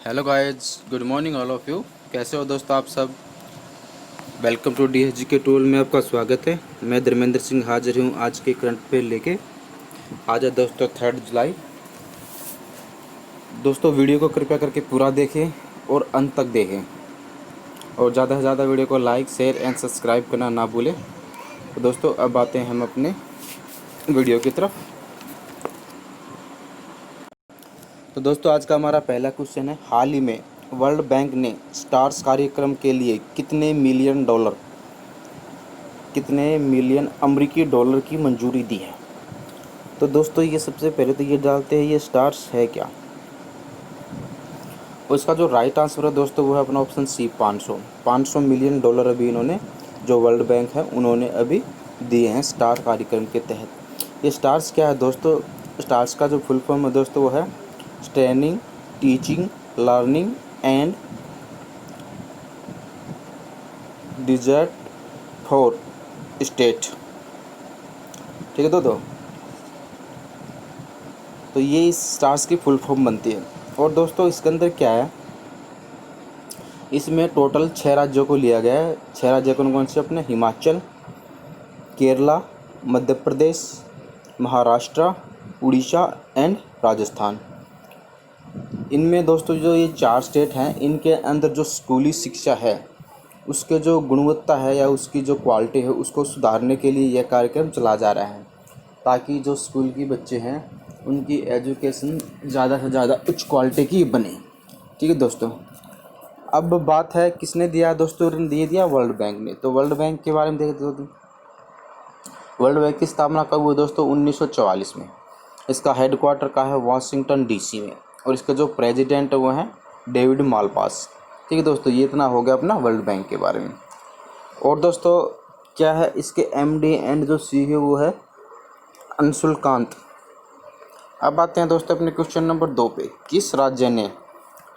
Hello guys, good morning all of you. कैसे हो दोस्तों आप सब। वेलकम टू डीएसजी के टूल में आपका स्वागत है। मैं धर्मेंद्र सिंह हाजिर हूँ आज के करंट पे लेके। आज है दोस्तों 3 जुलाई। दोस्तों वीडियो को कृपया करके पूरा देखें और अंत तक देखें, और ज़्यादा से ज़्यादा वीडियो को लाइक शेयर एंड सब्सक्राइब करना ना भूलें। तो दोस्तों अब आते हैं हम अपने वीडियो की तरफ। तो दोस्तों आज का हमारा पहला क्वेश्चन है, हाल ही में वर्ल्ड बैंक ने स्टार्स कार्यक्रम के लिए कितने मिलियन अमेरिकी डॉलर की मंजूरी दी है। तो दोस्तों ये सबसे पहले तो ये डालते हैं ये स्टार्स है क्या, और इसका जो राइट आंसर है दोस्तों वो है अपना ऑप्शन सी 500 मिलियन डॉलर अभी इन्होंने जो वर्ल्ड बैंक है उन्होंने अभी दिए हैं स्टार कार्यक्रम के तहत। ये स्टार्स क्या है दोस्तों, स्टार्स का जो फुल फॉर्म है दोस्तों वो है training, teaching, learning and desert for state. ठीक है तो ये इस स्टार्स की फुल फॉर्म बनती है। और दोस्तों इसके अंदर क्या है, इसमें टोटल 6 राज्यों को लिया गया है। 6 राज्य कौन कौन से अपने, हिमाचल, केरला, मध्य प्रदेश, महाराष्ट्र, उड़ीसा एंड राजस्थान। इनमें दोस्तों जो ये 4 स्टेट हैं इनके अंदर जो स्कूली शिक्षा है उसके जो गुणवत्ता है या उसकी जो क्वालिटी है उसको सुधारने के लिए यह कार्यक्रम चला जा रहा है, ताकि जो स्कूल के बच्चे हैं उनकी एजुकेशन ज़्यादा से ज़्यादा उच्च क्वालिटी की बने। ठीक है दोस्तों, अब बात है किसने दिया दोस्तों, दिया वर्ल्ड बैंक ने। तो वर्ल्ड बैंक के बारे में देखते दोस्तों, वर्ल्ड बैंक की स्थापना कब हुई दोस्तों, 1944 में। इसका हेडक्वार्टर का है वाशिंगटन डीसी में, और इसका जो प्रेसिडेंट है वो है डेविड मालपास। ठीक है दोस्तों, ये इतना हो गया अपना वर्ल्ड बैंक के बारे में। और दोस्तों क्या है, इसके एमडी एंड जो सीईओ वो है अंशुलकांत। अब आते हैं दोस्तों अपने क्वेश्चन नंबर 2 पे, किस राज्य ने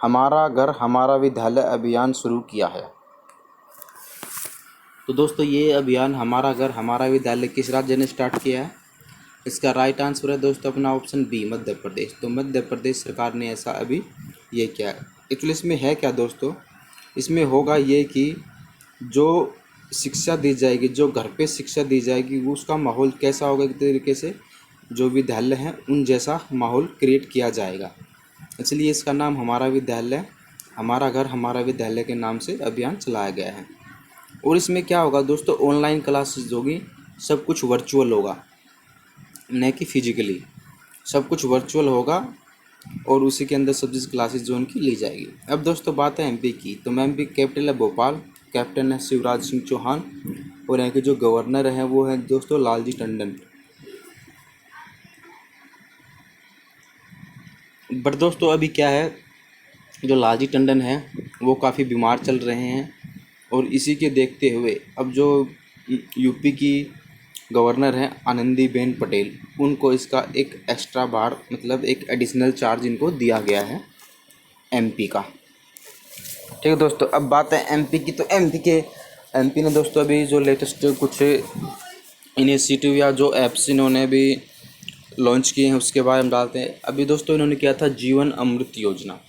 हमारा घर हमारा विद्यालय अभियान शुरू किया है। तो दोस्तों ये अभियान हमारा घर हमारा विद्यालय किस राज्य ने स्टार्ट किया है। इसका राइट आंसर है दोस्तों अपना ऑप्शन बी, मध्य प्रदेश। तो मध्य प्रदेश सरकार ने ऐसा अभी ये किया है। एक्चुअली इसमें है क्या दोस्तों, इसमें होगा ये कि जो शिक्षा दी जाएगी, जो घर पे शिक्षा दी जाएगी वो उसका माहौल कैसा होगा, एक तरीके से जो विद्यालय हैं उन जैसा माहौल क्रिएट किया जाएगा। इसलिए इसका नाम हमारा विद्यालय हमारा घर हमारा विद्यालय के नाम से अभियान चलाया गया है। और इसमें क्या होगा दोस्तों, ऑनलाइन क्लासेस होगी, सब कुछ वर्चुअल होगा, न कि फिजिकली, सब कुछ वर्चुअल होगा, और उसी के अंदर सब्जेक्ट क्लासेस जो उनकी ली जाएगी। अब दोस्तों बात है एमपी की। तो एमपी कैपिटल है भोपाल, कैप्टन है शिवराज सिंह चौहान, और यहाँ के जो गवर्नर हैं वो हैं दोस्तों लालजी टंडन। बट दोस्तों अभी क्या है, जो लालजी टंडन है वो काफ़ी बीमार चल रहे हैं, और इसी के देखते हुए अब जो यूपी की गवर्नर हैं आनंदीबेन पटेल, उनको इसका एक एक्स्ट्रा भार मतलब एक एडिशनल चार्ज इनको दिया गया है एमपी का। ठीक है दोस्तों, अब बात है एमपी की। तो एमपी ने दोस्तों अभी जो लेटेस्ट कुछ इनिशिएटिव या जो ऐप्स इन्होंने अभी लॉन्च किए हैं उसके बारे में डालते हैं। अभी दोस्तों इन्होंने किया था जीवन अमृत योजना।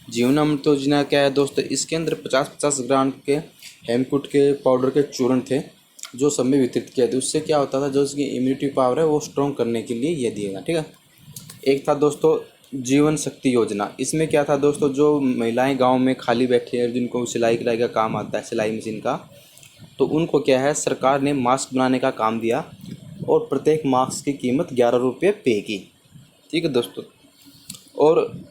जीवन अमृत योजना क्या है दोस्तों, इसके अंदर 50-50 ग्राम के हेमकुट के पाउडर के चूर्ण थे जो सब में वितरित किए थे। उससे क्या होता था, जो उसकी इम्यूनिटी पावर है वो स्ट्रॉन्ग करने के लिए ये दिएगा। ठीक है, एक था दोस्तों जीवन शक्ति योजना। इसमें क्या था दोस्तों, जो महिलाएं गांव में खाली बैठी हैं जिनको सिलाई कढ़ाई का काम आता है, सिलाई मशीन का, तो उनको क्या है सरकार ने मास्क बनाने का काम दिया, और प्रत्येक मास्क की कीमत 11 रुपये पे की। ठीक है दोस्तों, और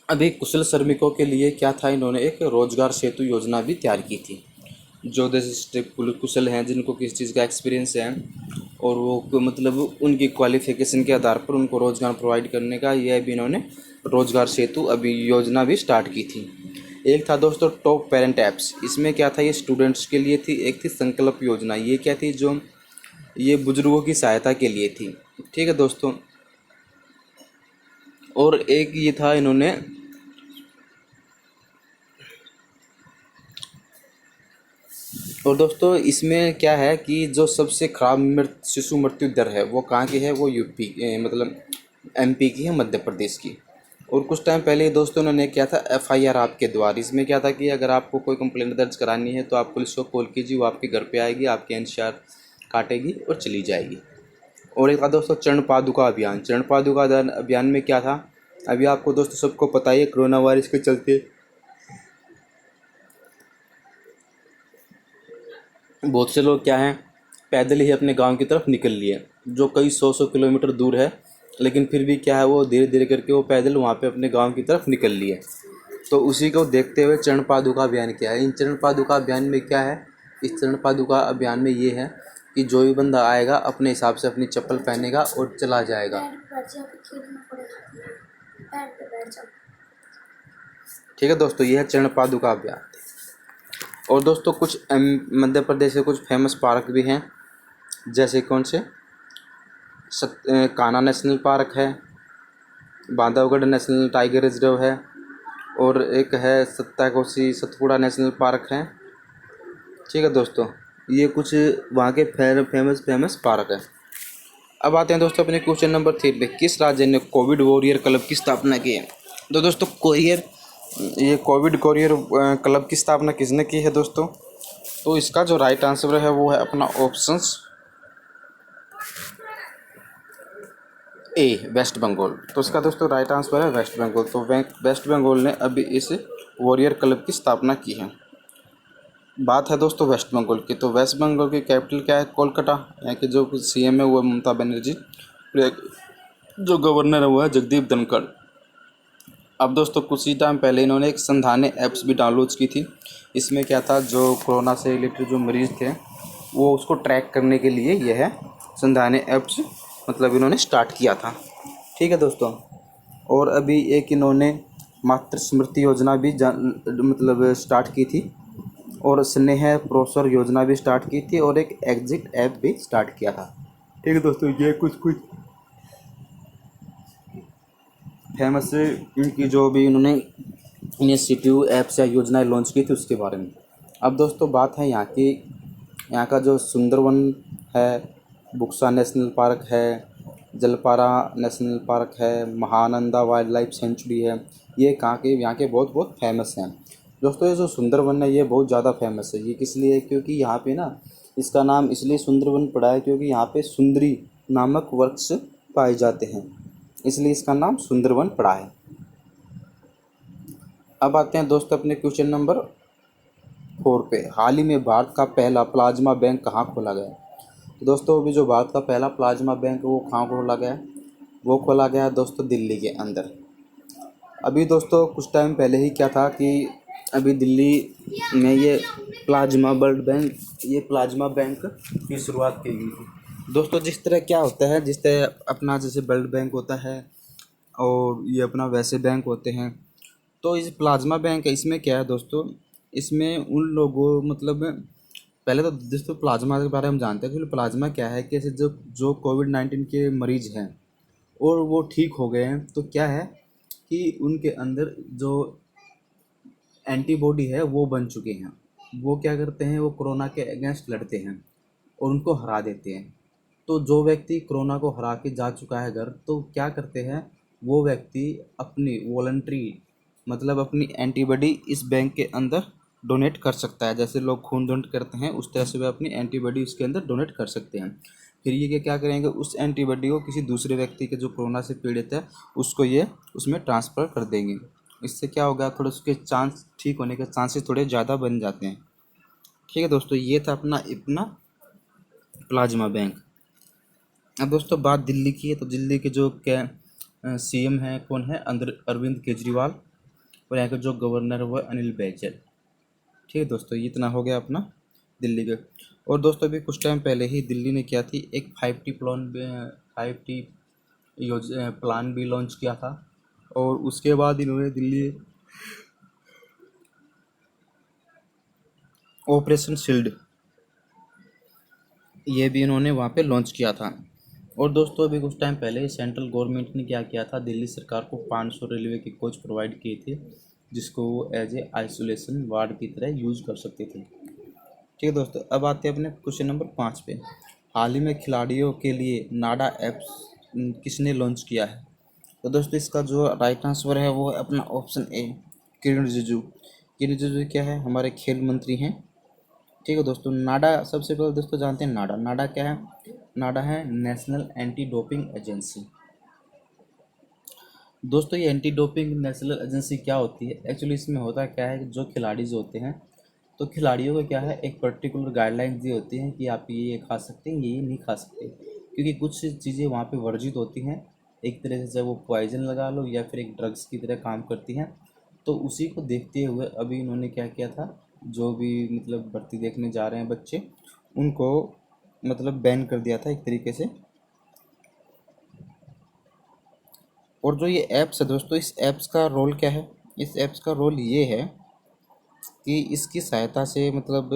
अभी कुशल श्रमिकों के लिए क्या था, इन्होंने एक रोजगार सेतु योजना भी तैयार की थी। जो जैसे कुशल हैं जिनको किस चीज़ का एक्सपीरियंस है और वो मतलब उनकी क्वालिफिकेशन के आधार पर उनको रोज़गार प्रोवाइड करने का यह भी इन्होंने रोजगार सेतु अभी योजना भी स्टार्ट की थी। एक था दोस्तों टॉप पेरेंट ऐप्स। इसमें क्या था, ये स्टूडेंट्स के लिए थी। एक थी संकल्प योजना, ये क्या थी, जो ये बुजुर्गों की सहायता के लिए थी। ठीक है दोस्तों, और एक ये था इन्होंने और दोस्तों इसमें क्या है कि जो सबसे खराब शिशु मृत्यु दर है वो कहाँ की है, वो यूपी मतलब एमपी की है, मध्य प्रदेश की। और कुछ टाइम पहले ही दोस्तों उन्होंने किया था एफआईआर आपके द्वार। इसमें क्या था कि अगर आपको कोई कंप्लेंट दर्ज करानी है तो आप पुलिस को कॉल कीजिए, वो आपके घर पे आएगी, आपके एनसीआर काटेगी और चली जाएगी। और एक था दोस्तों चरण पादुका अभियान। चरण पादुका अभियान में क्या था, अभी आपको दोस्तों सबको पता ही है, कोरोना वायरस के चलते बहुत से लोग क्या हैं, पैदल ही अपने गांव की तरफ निकल लिए, जो कई सौ किलोमीटर दूर है, लेकिन फिर भी क्या है, वो धीरे धीरे करके वो पैदल वहाँ पे अपने गांव की तरफ निकल लिए। तो उसी को देखते हुए चरण पादुका अभियान किया है। इन चरण पादुका अभियान में क्या है, इस चरण पादुका अभियान में ये है कि जो भी बंदा आएगा अपने हिसाब से अपनी चप्पल पहनेगा और चला जाएगा। ठीक है दोस्तों, ये है चरण पादुका अभियान। और दोस्तों कुछ मध्य प्रदेश के कुछ फेमस पार्क भी हैं, जैसे कौन से, कान्हा नेशनल पार्क है, बांधवगढ़ नेशनल टाइगर रिजर्व है, और एक है सत्ताकोशी सतपुड़ा नेशनल पार्क है। ठीक है दोस्तों, ये कुछ वहाँ के फेमस पार्क है। अब आते हैं दोस्तों अपने क्वेश्चन नंबर 3 पे, किस राज्य ने कोविड वॉरियर क्लब की स्थापना की है। तो दोस्तों ये कोविड वॉरियर क्लब की स्थापना किसने की है दोस्तों, तो इसका जो राइट आंसर है वो है अपना ऑप्शंस ए, वेस्ट बंगाल। तो इसका दोस्तों राइट आंसर है वेस्ट बंगाल। तो वेस्ट बंगाल ने अभी इस वॉरियर क्लब की स्थापना की है। बात है दोस्तों वेस्ट बंगाल की, तो वेस्ट बंगाल की कैपिटल क्या है, कोलकाता। यहाँ के जो सीएम है वो है ममता बनर्जी, जो गवर्नर है वो है जगदीप धनखड़। अब दोस्तों कुछ ही टाइम पहले इन्होंने एक संधाने ऐप्स भी डाउनलोड की थी। इसमें क्या था, जो कोरोना से रिलेटेड जो मरीज़ थे वो उसको ट्रैक करने के लिए यह है संधाने ऐप्स मतलब इन्होंने स्टार्ट किया था। ठीक है दोस्तों, और अभी एक इन्होंने मातृ स्मृति योजना भी मतलब स्टार्ट की थी, और स्नेह प्रोसर योजना भी स्टार्ट की थी, और एक एग्जिट ऐप भी स्टार्ट किया था। ठीक है दोस्तों, ये कुछ फेमस इनकी जो भी इन्होंने इनिशिएटिव ऐप्स या योजनाएं लॉन्च की थी उसके बारे में। अब दोस्तों बात है यहाँ का जो सुंदरवन है, बुक्सा नेशनल पार्क है, जलपारा नेशनल पार्क है, महानंदा वाइल्ड लाइफ सेंचुरी है, ये यहाँ के बहुत फेमस हैं। दोस्तों ये जो सुंदरवन है ये बहुत ज़्यादा फेमस है। ये किस लिए, क्योंकि यहाँ पे ना इसका नाम इसलिए सुंदरवन पड़ा है क्योंकि यहाँ पे सुंदरी नामक वृक्ष पाए जाते हैं, इसलिए इसका नाम सुंदरवन पड़ा है। अब आते हैं दोस्तों अपने क्वेश्चन नंबर 4 पे, हाल ही में भारत का पहला प्लाज्मा बैंक कहाँ खोला गया। तो दोस्तों अभी जो भारत का पहला प्लाज्मा बैंक है वो कहाँ खोला गया है, वो खोला गया है दोस्तों दिल्ली के अंदर। अभी दोस्तों कुछ टाइम पहले ही क्या था कि अभी दिल्ली में ये प्लाज्मा बैंक की शुरुआत की गई थी। दोस्तों जिस तरह क्या होता है, जिस तरह अपना जैसे ब्लड बैंक होता है और ये अपना वैसे बैंक होते हैं, तो इस प्लाज्मा बैंक है, इसमें क्या है दोस्तों, इसमें उन लोगों मतलब पहले तो दोस्तों प्लाज्मा के बारे में हम जानते हैं कि प्लाज्मा क्या है, कि जो कोविड-19 के मरीज़ हैं और वो ठीक हो गए हैं, तो क्या है कि उनके अंदर जो एंटीबॉडी है वो बन चुके हैं। वो क्या करते हैं, वो कोरोना के अगेंस्ट लड़ते हैं और उनको हरा देते हैं। तो जो व्यक्ति कोरोना को हरा के जा चुका है घर, तो क्या करते हैं वो व्यक्ति अपनी वॉलंटरी मतलब अपनी एंटीबॉडी इस बैंक के अंदर डोनेट कर सकता है। जैसे लोग खून डोनेट करते हैं उस तरह से वे अपनी एंटीबॉडी उसके अंदर डोनेट कर सकते हैं। फिर ये क्या करेंगे, उस एंटीबॉडी को किसी दूसरे व्यक्ति के जो कोरोना से पीड़ित है उसको ये उसमें ट्रांसफ़र कर देंगे। इससे क्या होगा, थोड़ा उसके चांस ठीक होने के चांसेस थोड़े ज़्यादा बन जाते हैं। ठीक है दोस्तों, ये था अपना प्लाज्मा बैंक। अब दोस्तों बात दिल्ली की है, तो दिल्ली के जो सीएम हैं कौन है, अरविंद केजरीवाल, और यहाँ के जो गवर्नर है वो अनिल बैजल। ठीक है दोस्तों, ये इतना हो गया अपना दिल्ली के। और दोस्तों अभी कुछ टाइम पहले ही दिल्ली ने क्या थी, एक 5T प्लान भी लॉन्च किया था, और उसके बाद इन्होंने दिल्ली ऑपरेशन शील्ड ये भी इन्होंने वहाँ पे लॉन्च किया था। और दोस्तों अभी कुछ टाइम पहले सेंट्रल गवर्नमेंट ने क्या किया था, दिल्ली सरकार को 500 रेलवे के कोच प्रोवाइड किए थे, जिसको वो एज ए आइसोलेशन वार्ड की तरह यूज कर सकते थे। ठीक है दोस्तों, अब आते हैं अपने क्वेश्चन नंबर 5 पे, हाल ही में खिलाड़ियों के लिए नाडा ऐप्स किसने लॉन्च किया है। तो दोस्तों इसका जो राइट आंसर है वो है अपना ऑप्शन ए, किरण रिजिजू। किरण रिजिजू क्या है, हमारे खेल मंत्री हैं। ठीक है दोस्तों। नाडा, सबसे पहले दोस्तों जानते हैं नाडा। नाडा क्या है? नाडा है नेशनल एंटी डोपिंग एजेंसी। दोस्तों ये एंटी डोपिंग नेशनल एजेंसी क्या होती है? एक्चुअली इसमें होता क्या है कि जो खिलाड़ी जो होते हैं, तो खिलाड़ियों को क्या है, एक पर्टिकुलर गाइडलाइंस दी होती हैं कि आप ये खा सकते हैं, ये नहीं खा सकते, क्योंकि कुछ चीज़ें वहाँ पे वर्जित होती हैं। एक तरह से चाहे वो पॉइजन लगा लो या फिर एक ड्रग्स की तरह काम करती हैं। तो उसी को देखते हुए अभी इन्होंने क्या किया था, जो भी मतलब भर्ती देखने जा रहे हैं बच्चे, उनको मतलब बैन कर दिया था एक तरीके से। और जो ये ऐप्स है दोस्तों, इस ऐप्स का रोल क्या है? इस ऐप्स का रोल ये है कि इसकी सहायता से मतलब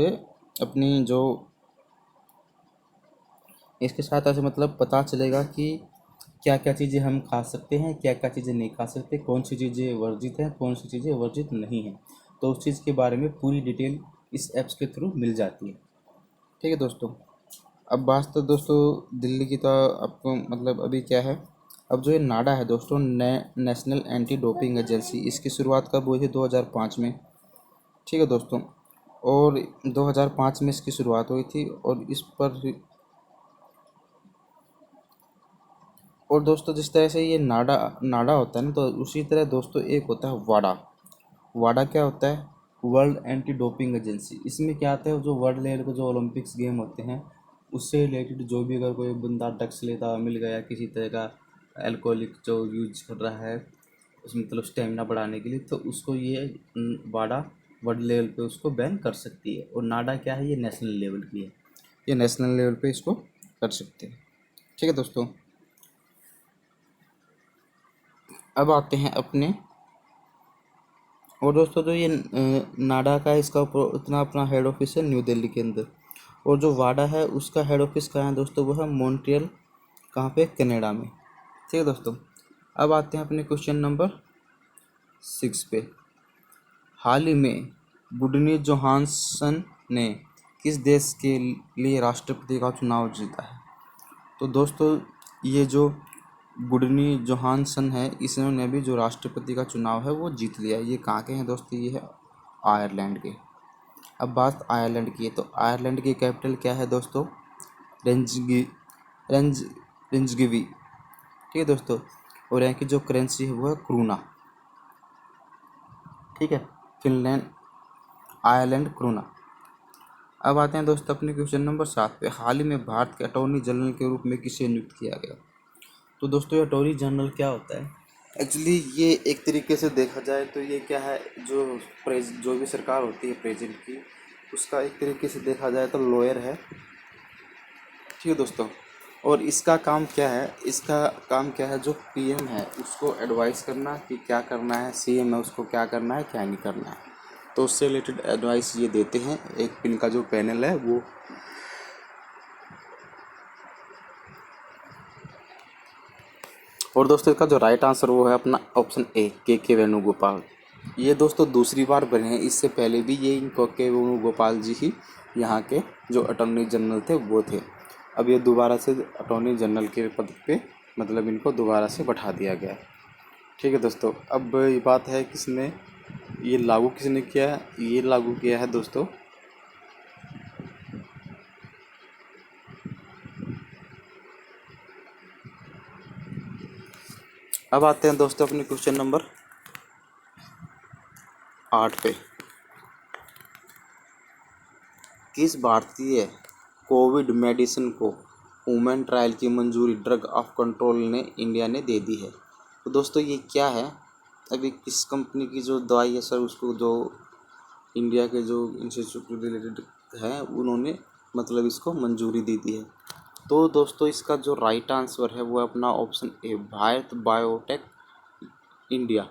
अपनी जो इसकी सहायता से मतलब पता चलेगा कि क्या क्या चीज़ें हम खा सकते हैं, क्या क्या चीज़ें नहीं खा सकते, कौन सी चीज़ें वर्जित हैं, कौन सी चीज़ें वर्जित नहीं हैं। तो उस चीज़ के बारे में पूरी डिटेल इस ऐप्स के थ्रू मिल जाती है। ठीक है दोस्तों। अब बात तो दोस्तों दिल्ली की, तो आपको मतलब अभी क्या है, अब जो ये नाडा है दोस्तों, नेशनल एंटी डोपिंग एजेंसी, इसकी शुरुआत कब हुई थी? 2005 में। ठीक है दोस्तों। और 2005 में इसकी शुरुआत हुई थी। और दोस्तों जिस तरह से ये नाडा नाडा होता है ना, तो उसी तरह दोस्तों एक होता है वाडा। वाडा क्या होता है? World anti doping agency. इसमें क्या आता है, जो वर्ल्ड लेवल के जो ओलंपिक्स गेम होते हैं उससे रिलेटेड जो भी अगर कोई बंदा ड्रग्स लेता मिल गया, किसी तरह का अल्कोहलिक जो यूज कर रहा है उस मतलब स्टेमिना बढ़ाने के लिए, तो उसको ये वाडा वर्ल्ड लेवल पे उसको बैन कर सकती है। और नाडा क्या है, ये नेशनल लेवल की है, ये नेशनल लेवल पे इसको कर सकते हैं। ठीक है दोस्तों। अब आते हैं अपने, और दोस्तों जो ये नाडा का है, इसका इतना अपना हेड ऑफिस है न्यू दिल्ली के अंदर। और जो वाडा है उसका हेड ऑफिस कहाँ है दोस्तों? वो है मॉन्ट्रियल, कहाँ पे? कनाडा में। ठीक है दोस्तों। अब आते हैं अपने क्वेश्चन नंबर 6 पे। हाल ही में गुडनी जोहानसन ने किस देश के लिए राष्ट्रपति का चुनाव जीता है? तो दोस्तों ये जो गुडनी जोहानसन है, इसने भी जो राष्ट्रपति का चुनाव है वो जीत लिया है। ये कहाँ के हैं दोस्तों? ये है आयरलैंड के। अब बात आयरलैंड की है, तो आयरलैंड की कैपिटल क्या है दोस्तों? रेंजगी रेंज रेंजगिवी। ठीक है दोस्तों। और यहाँ की जो करेंसी है वो है क्रूना। ठीक है। Finland, Ireland, krona. अब आते हैं दोस्तों अपने क्वेश्चन नंबर 7 पे। हाल ही में भारत के अटॉर्नी जनरल के रूप में किसे नियुक्त किया गया? तो दोस्तों ये अटॉर्नी जनरल क्या होता है? एक्चुअली ये एक तरीके से देखा जाए तो ये क्या है, जो भी सरकार होती है प्रेजेंट की, उसका एक तरीके से देखा जाए तो लॉयर है। ठीक है दोस्तों। और इसका काम क्या है? इसका काम क्या है, जो पीएम है उसको एडवाइस करना कि क्या करना है, सीएम है उसको क्या करना है, क्या नहीं करना है। तो उससे रिलेटेड एडवाइस ये देते हैं। एक इनका जो पैनल है वो, और दोस्तों इसका जो राइट आंसर वो है अपना ऑप्शन ए, के वेणुगोपाल। ये दोस्तों दूसरी बार बने हैं, इससे पहले भी ये इनको के वेणुगोपाल जी ही यहाँ के जो अटॉर्नी जनरल थे वो थे। अब ये दोबारा से अटॉर्नी जनरल के पद पे मतलब इनको दोबारा से बैठा दिया गया है। ठीक है दोस्तों। अब ये बात है किसने ये लागू किसने किया है? ये लागू किया है दोस्तों अब आते हैं दोस्तों अपने क्वेश्चन नंबर 8 पे। किस भारतीय कोविड मेडिसिन को ह्यूमन ट्रायल की मंजूरी ड्रग ऑफ कंट्रोल ने इंडिया ने दे दी है? तो दोस्तों ये क्या है, अभी किस कंपनी की जो दवाई है सर, उसको जो इंडिया के जो इंस्टीट्यूट रिलेटेड है उन्होंने मतलब इसको मंजूरी दे दी है? तो दोस्तों इसका जो राइट आंसर है वो अपना option A, Bharat biotech India.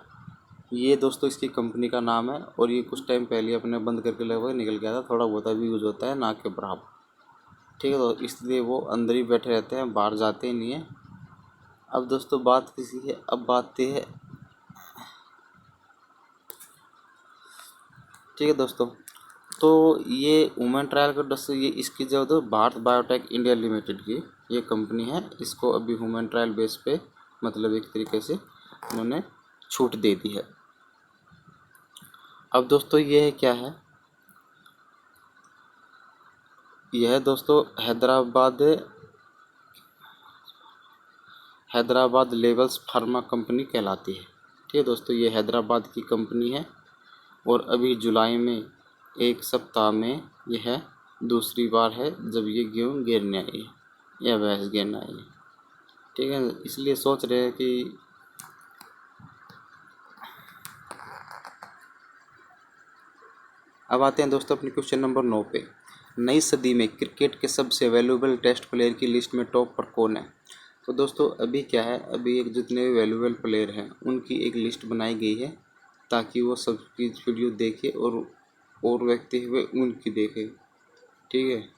ये दोस्तों इसकी कंपनी का नाम है। और ये कुछ टाइम पहले अपने बंद करके लगभग निकल गया था, थोड़ा बहुत अभी यूज़ होता है ना के बराबर। ठीक है, तो इसलिए वो अंदर ही बैठे रहते हैं, बाहर जाते ही नहीं है। अब दोस्तों बात किसी है, अब बात ये है। ठीक है दोस्तों। तो ये वुमेन ट्रायल का दोस्तों ये इसकी जो तो भारत बायोटेक इंडिया लिमिटेड की ये कंपनी है, इसको अभी ह्यूमन ट्रायल बेस पे मतलब एक तरीके से इन्होंने छूट दे दी है। अब दोस्तों ये है क्या है, यह दोस्तों हैदराबाद लेवल्स फार्मा कंपनी कहलाती है। ठीक है दोस्तों, ये हैदराबाद की कंपनी है और अभी जुलाई में एक सप्ताह में यह दूसरी बार है जब ये गेहूँ गिरने आई है या भैंस गिरने आई है। ठीक है, इसलिए सोच रहे हैं कि अब आते हैं दोस्तों अपने क्वेश्चन नंबर 9 पे। नई सदी में क्रिकेट के सबसे वैल्यूएबल टेस्ट प्लेयर की लिस्ट में टॉप पर कौन है? तो दोस्तों अभी क्या है, अभी एक जितने भी वैल्यूएबल प्लेयर हैं उनकी एक लिस्ट बनाई गई है ताकि वो सबकी वीडियो देखे और व्यक्ति हुए उनकी देखे। ठीक है,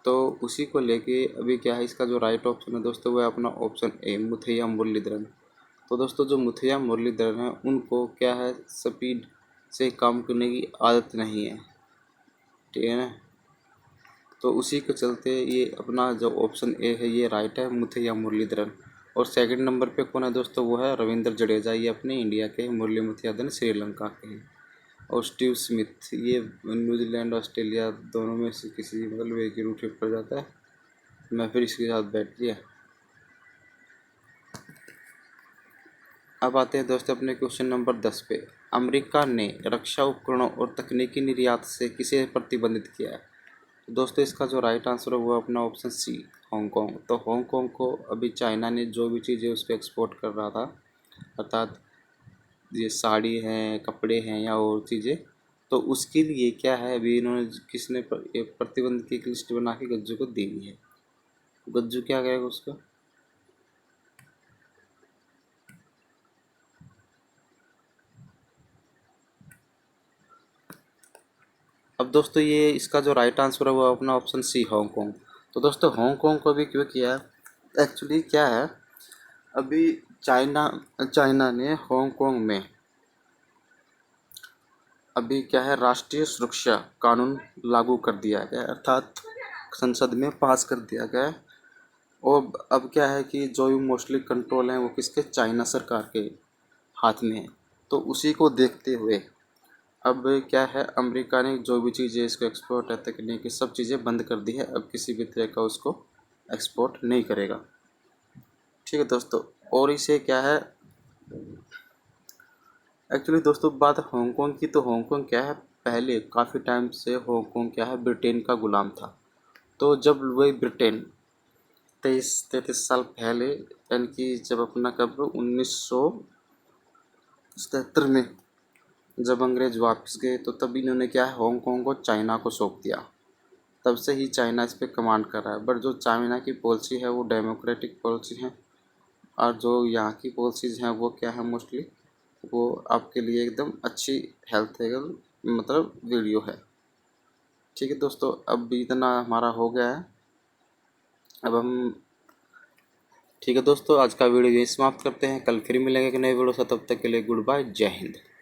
तो उसी को लेके अभी क्या है, इसका जो राइट ऑप्शन है दोस्तों वो है अपना ऑप्शन ए, मुथैया मुरलीधरन। तो दोस्तों जो मुथैया मुरलीधरन है उनको क्या है, स्पीड से काम करने की आदत नहीं है। ठीक है ना, तो उसी के चलते ये अपना जो ऑप्शन ए है ये राइट है, मुथैया मुरलीधरन। और सेकंड नंबर पे कौन है दोस्तों, वो है रविंद्र जडेजा, ये अपने इंडिया के, मुरली मुथैयादन श्रीलंका के हैं। और स्टीव स्मिथ ये न्यूजीलैंड ऑस्ट्रेलिया दोनों में से किसी मतलब एक ही रूट पर जाता है। मैं फिर इसके साथ बैठ गया। अब आते हैं दोस्तों अपने क्वेश्चन नंबर 10 पे। अमेरिका ने रक्षा उपकरणों और तकनीकी निर्यात से किसे प्रतिबंधित किया है? तो दोस्तों इसका जो राइट आंसर है वो अपना ऑप्शन सी, हांगकांग। तो हांगकांग को अभी चाइना ने जो भी चीज़ें उसको एक्सपोर्ट कर रहा था, अर्थात ये साड़ी हैं, कपड़े हैं या और चीज़ें, तो उसके लिए क्या है, अभी इन्होंने किसने प्रतिबंध की एक लिस्ट बना के गज्जू को दी हुई है। गज्जू क्या करेगा उसका? अब दोस्तों ये इसका जो राइट आंसर है वो अपना ऑप्शन सी, हांगकांग। तो दोस्तों हांगकांग को भी क्यों किया है, एक्चुअली क्या है, अभी चाइना चाइना ने हांगकांग में अभी क्या है, राष्ट्रीय सुरक्षा कानून लागू कर दिया गया है, अर्थात संसद में पास कर दिया गया है। और अब क्या है कि जो भी मोस्टली कंट्रोल है वो किसके, चाइना सरकार के हाथ में है। तो उसी को देखते हुए अब क्या है, अमेरिका ने जो भी चीज़ें इसको एक्सपोर्ट है तकनीकी सब चीज़ें बंद कर दी है, अब किसी भी तरह का उसको एक्सपोर्ट नहीं करेगा। ठीक है दोस्तों, और इसे क्या है, एक्चुअली दोस्तों बात हांगकांग की, तो हांगकांग क्या है, पहले काफ़ी टाइम से हांगकांग क्या है, ब्रिटेन का गुलाम था। तो जब वही ब्रिटेन 23-33 साल पहले, यानी कि जब अपना कब 1977 में जब अंग्रेज वापस गए, तो तब इन्होंने क्या है, हांगकांग को चाइना को सौंप दिया। तब से ही चाइना इस पे कमांड कर रहा है। बट जो चाइना की पॉलिसी है वो डेमोक्रेटिक पॉलिसी है, और जो यहाँ की पॉलिसीज़ हैं वो क्या है, मोस्टली वो आपके लिए एकदम अच्छी हेल्थ है, मतलब वीडियो है। ठीक है दोस्तों, अब इतना हमारा हो गया है। अब हम ठीक है दोस्तों, आज का वीडियो यही समाप्त करते हैं। कल फिर मिलेंगे एक नए वीडियो से, तब तक के लिए गुड बाय, जय हिंद।